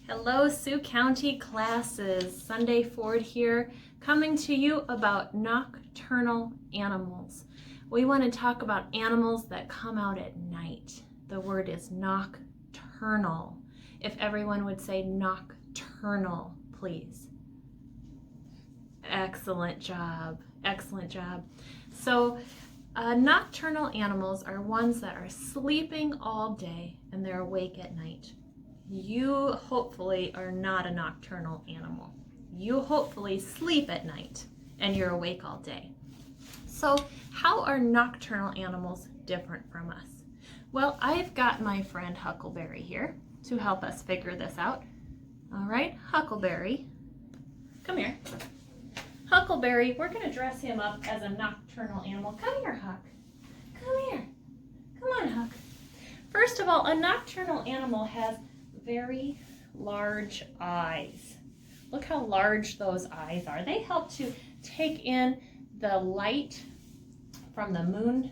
Hello, Sioux County classes. Sunday Ford here, coming to you about nocturnal animals. We want to talk about animals that come out at night. The word is nocturnal. If everyone would say nocturnal, please. Excellent job. Excellent job. So, nocturnal animals are ones that are sleeping all day and they're awake at night. You hopefully are not a nocturnal animal. You hopefully sleep at night and you're awake all day. So how are nocturnal animals different from us? Well, I've got my friend Huckleberry here to help us figure this out. All right, Huckleberry, come here. Huckleberry, we're gonna dress him up as a nocturnal animal. Come here, Huck. Come here. Come on, Huck. First of all, a nocturnal animal has very large eyes. Look how large those eyes are. They help to take in the light from the moon.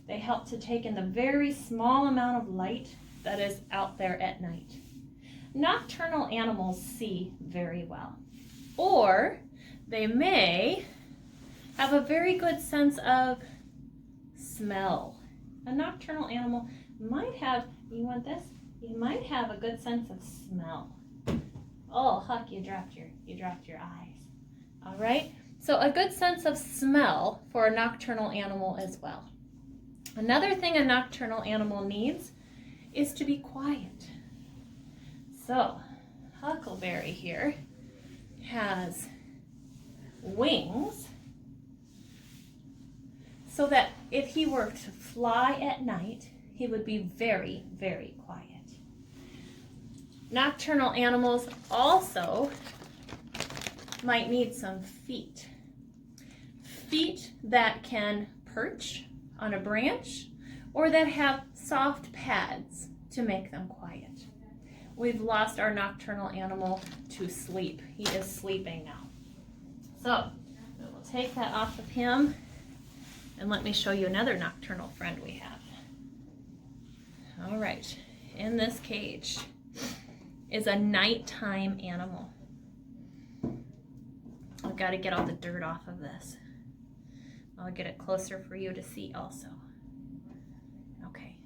They help to take in the very small amount of light that is out there at night. Nocturnal animals see very well, or they may have a very good sense of smell. A nocturnal animal might have, you want this? You might have a good sense of smell. Oh, Huck, you dropped your eyes. All right, so a good sense of smell for a nocturnal animal as well. Another thing a nocturnal animal needs is to be quiet. So, Huckleberry here has wings so that if he were to fly at night, he would be very, very quiet. Nocturnal animals also might need some feet. Feet that can perch on a branch or that have soft pads to make them quiet. We've lost our nocturnal animal to sleep. He is sleeping now. So we will take that off of him and let me show you another nocturnal friend we have. All right, in this cage is a nighttime animal. I've got to get all the dirt off of this. I'll get it closer for you to see also. Okay.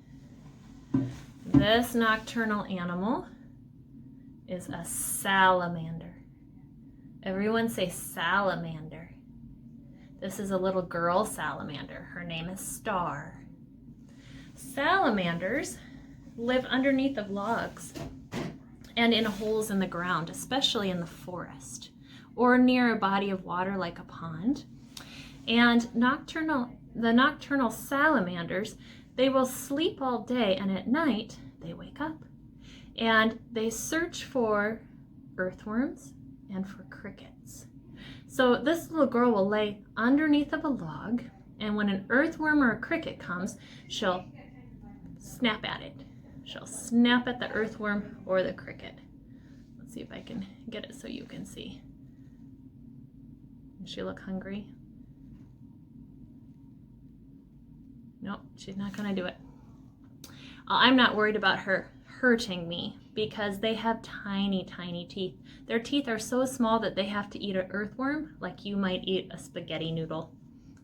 This nocturnal animal is a salamander. Everyone say salamander. This is a little girl salamander. Her name is Star. Salamanders live underneath of logs and in holes in the ground, especially in the forest or near a body of water like a pond. And the nocturnal salamanders, they will sleep all day and at night they wake up and they search for earthworms and for crickets. So this little girl will lay underneath of a log, and when an earthworm or a cricket comes, she'll snap at it. She'll snap at the earthworm or the cricket. Let's see if I can get it so you can see. Does she look hungry? Nope, she's not gonna do it. I'm not worried about her hurting me because they have tiny, tiny teeth. Their teeth are so small that they have to eat an earthworm like you might eat a spaghetti noodle.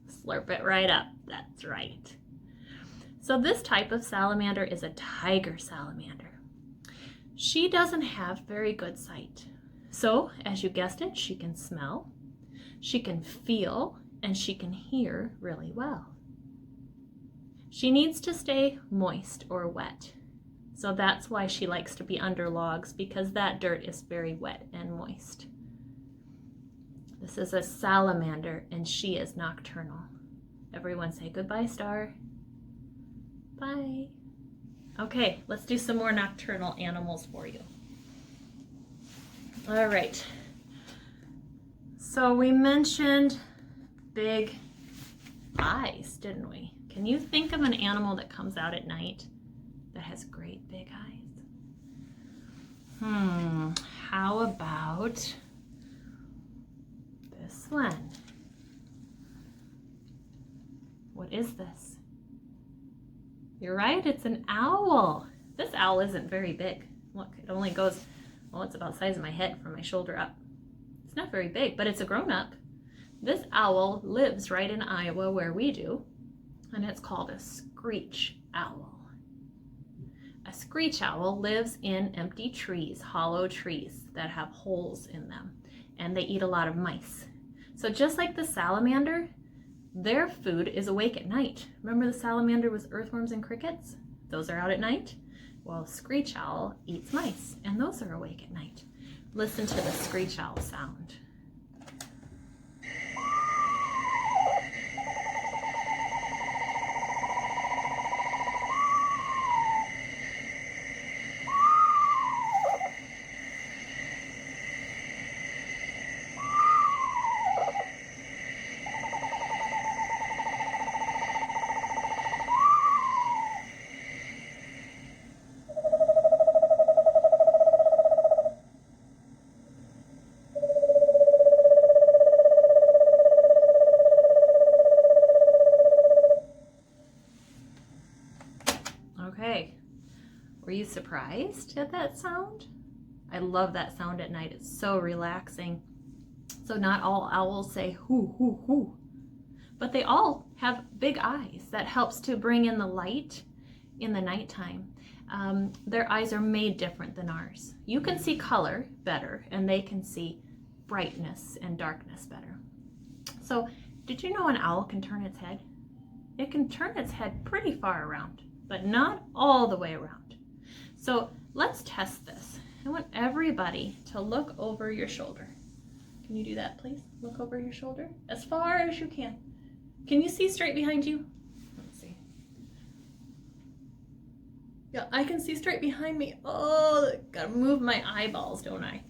Slurp it right up, that's right. So this type of salamander is a tiger salamander. She doesn't have very good sight. So, as you guessed it, she can smell, she can feel, and she can hear really well. She needs to stay moist or wet. So that's why she likes to be under logs, because that dirt is very wet and moist. This is a salamander and she is nocturnal. Everyone say goodbye, Star. Bye. Okay, let's do some more nocturnal animals for you. All right. So we mentioned big eyes, didn't we? Can you think of an animal that comes out at night that has great big eyes? How about this one? What is this? You're right, it's an owl. This owl isn't very big. Look, it only goes Well, it's about the size of my head from my shoulder up. It's not very big, but it's a grown-up. This owl lives right in Iowa where we do, and it's called a screech owl. A screech owl lives in empty trees, hollow trees that have holes in them, and they eat a lot of mice. So just like the salamander, their food is awake at night. Remember the salamander was earthworms and crickets? Those are out at night. Well, screech owl eats mice, and those are awake at night. Listen to the screech owl sound. Okay, were you surprised at that sound? I love that sound at night. It's so relaxing. So not all owls say hoo, hoo, hoo, but they all have big eyes. That helps to bring in the light in the nighttime. Their eyes are made different than ours. You can see color better, and they can see brightness and darkness better. So did you know an owl can turn its head? It can turn its head pretty far around, but not all the way around. So let's test this. I want everybody to look over your shoulder. Can you do that, please? Look over your shoulder as far as you can. Can you see straight behind you? Let's see. Yeah, I can see straight behind me. Oh, gotta move my eyeballs, don't I?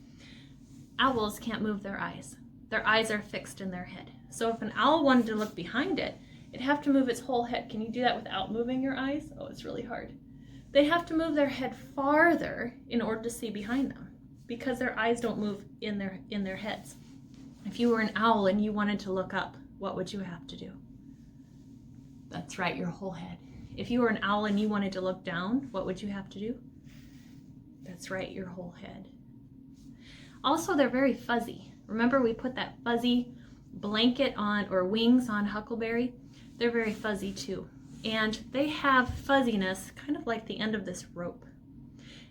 Owls can't move their eyes. Their eyes are fixed in their head. So if an owl wanted to look behind it, it'd have to move its whole head. Can you do that without moving your eyes? Oh, it's really hard. They have to move their head farther in order to see behind them because their eyes don't move in their heads. If you were an owl and you wanted to look up, what would you have to do? That's right, your whole head. If you were an owl and you wanted to look down, what would you have to do? That's right, your whole head. Also, they're very fuzzy. Remember we put that fuzzy blanket on or wings on Huckleberry? They're very fuzzy too. And they have fuzziness kind of like the end of this rope.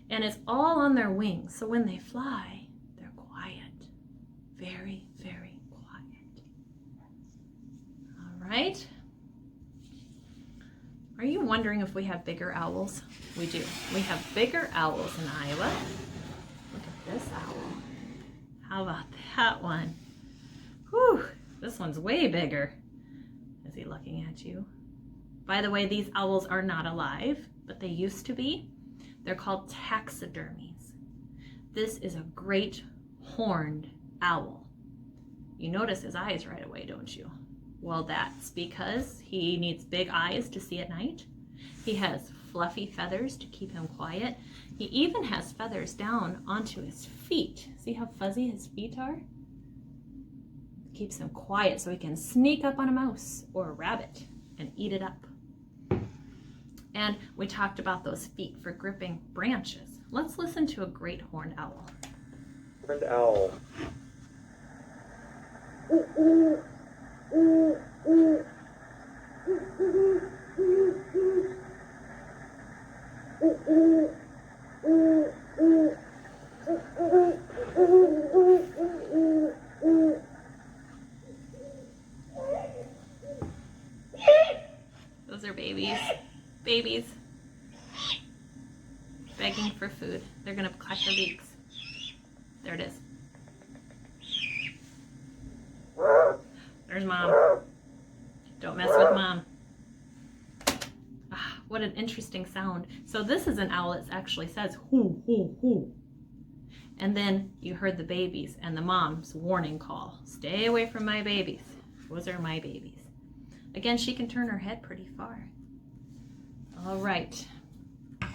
And it's all on their wings. So when they fly, they're quiet. Very, very quiet. All right. Are you wondering if we have bigger owls? We do. We have bigger owls in Iowa. Look at this owl. How about that one? Whew, this one's way bigger. Is he looking at you? By the way, these owls are not alive, but they used to be. They're called taxidermies. This is a great horned owl. You notice his eyes right away, don't you? Well, that's because he needs big eyes to see at night. He has fluffy feathers to keep him quiet. He even has feathers down onto his feet. See how fuzzy his feet are? Keeps him quiet so he can sneak up on a mouse or a rabbit and eat it up. And we talked about those feet for gripping branches. Let's listen to a great horned owl. Horned owl. Those are babies. Babies. Begging for food. They're gonna clack their beaks. There it is. There's Mom. Don't mess with Mom. Ah, what an interesting sound. So this is an owl that actually says hoo, hoo, hoo. And then you heard the babies and the mom's warning call. Stay away from my babies. Those are my babies. Again, she can turn her head pretty far. All right. I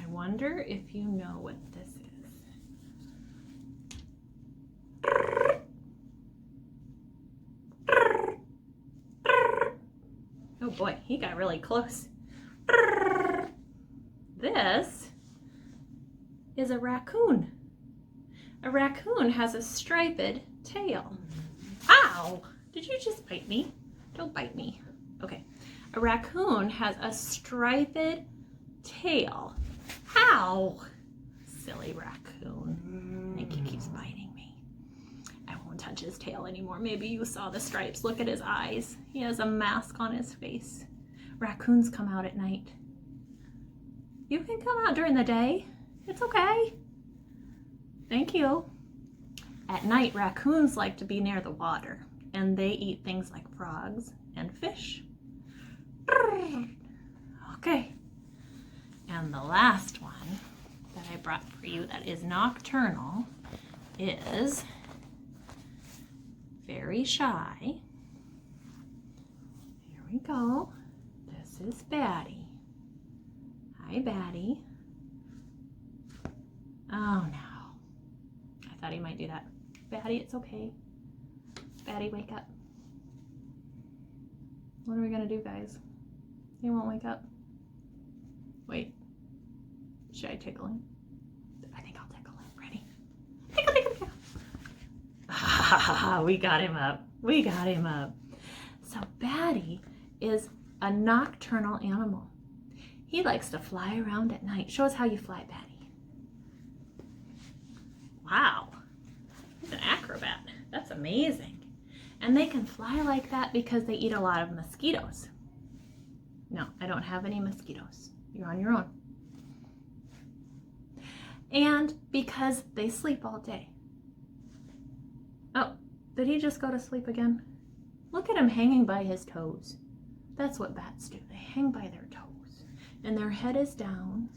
wonder if you know what this is. Oh boy, he got really close. This is a raccoon. A raccoon has a striped tail. Ow! Did you just bite me? Don't bite me. Okay. A raccoon has a striped tail. Ow! Silly raccoon. I think he keeps biting me. I won't touch his tail anymore. Maybe you saw the stripes. Look at his eyes. He has a mask on his face. Raccoons come out at night. You can come out during the day. It's okay. Thank you. At night, raccoons like to be near the water, and they eat things like frogs and fish. Okay. And the last one that I brought for you that is nocturnal is very shy. Here we go. This is Batty. Hi, Batty. Oh no. I thought he might do that. Batty, it's okay. Batty, wake up. What are we gonna do, guys? He won't wake up. Wait. Should I tickle him? I think I'll tickle him. Ready? Tickle, tickle, tickle. Ah, we got him up. We got him up. So Batty is a nocturnal animal. He likes to fly around at night. Show us how you fly, Batty. Wow, he's an acrobat. That's amazing. And they can fly like that because they eat a lot of mosquitoes. No, I don't have any mosquitoes. You're on your own. And because they sleep all day. Oh, did he just go to sleep again? Look at him hanging by his toes. That's what bats do. They hang by their toes. And their head is down.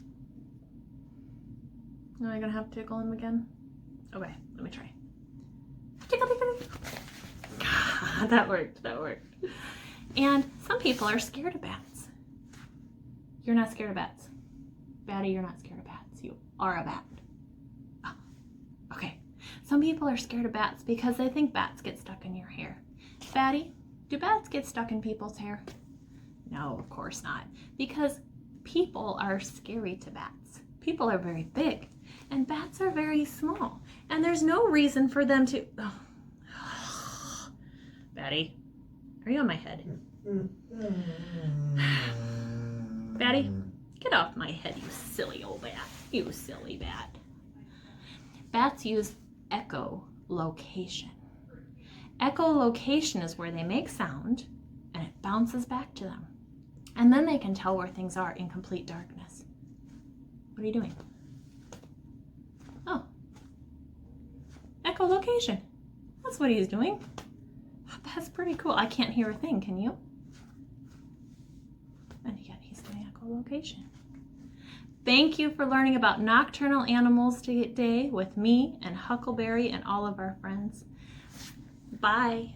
Am I gonna have to tickle him again? Okay, let me try. Tickle, tickle, tickle. That worked, that worked. And some people are scared of bats. You're not scared of bats. Batty, you're not scared of bats. You are a bat. Oh, okay. Some people are scared of bats because they think bats get stuck in your hair. Batty, do bats get stuck in people's hair? No, of course not. Because people are scary to bats. People are very big, and bats are very small. And there's no reason for them to... Oh. Batty, are you on my head? Batty, get off my head, you silly old bat. You silly bat. Bats use echolocation. Echolocation is where they make sound, and it bounces back to them. And then they can tell where things are in complete darkness. What are you doing? Oh. Echolocation. That's what he's doing. That's pretty cool. I can't hear a thing, can you? And again, he's doing echolocation. Thank you for learning about nocturnal animals today with me and Huckleberry and all of our friends. Bye.